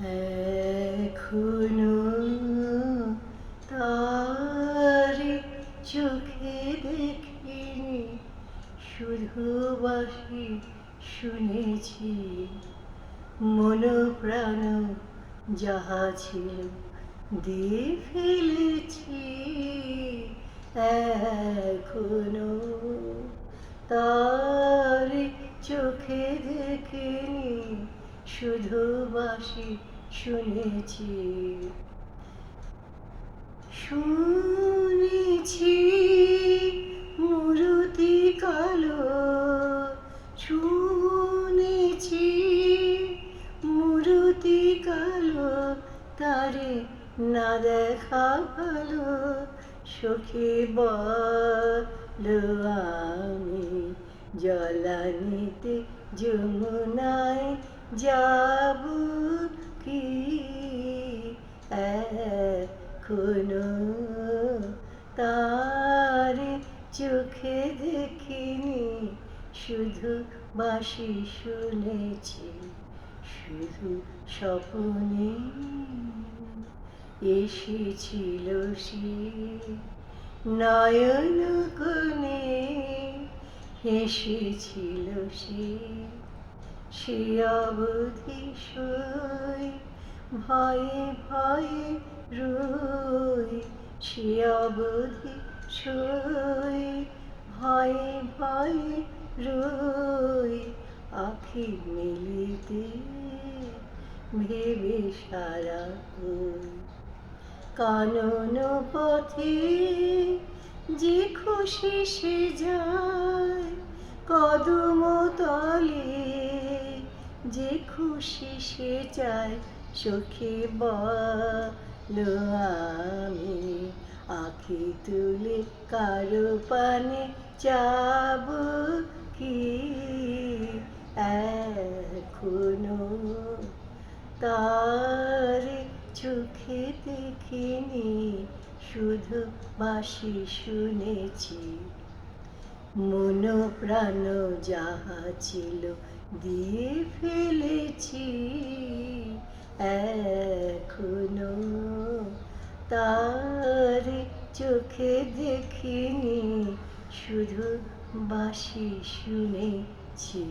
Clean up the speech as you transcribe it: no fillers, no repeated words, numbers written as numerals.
এখনো তারে চোখে দেখিনি, শুধু বাসি শুনেছি। মন প্রাণ যাহা ছিল দিয়ে ফেলেছি। এখনো তারে চোখে দেখিনি, শুধু বাসি শুনেছি। শুনেছি মূরতি কালো, শুনেছি মূরতি কালো, তারে না দেখা ভালো। সখী বলো আমি জলানিতে যমুনায় যাব কি? এখনো তারে চোখে দেখিনি, শুধু বাসি শুনেছি। শুধু স্বপ্নে এসেছিল সে, নয়ন কোণে হেসেছিল সে। সে অবধি সই ভয়ে ভয়ে রই, সে অবধি সই ভয়ে ভয়ে রই। আঁখি মেলিতে ভেবে সারা হই। কানন পথে যে খুশি সে যায়, কদম তলে যে খুশি সে চায়। সখী বলো আমি আঁখি তুলে কারো পানে যাব কি? এখনো তারে চোখে দেখিনি, শুধু বাসি শুনেছি। মন প্রাণ যাহা ছিল দিয়ে ফেলেছি। এখনো তারে চোখে দেখিনি, শুধু বাসি শুনেছি।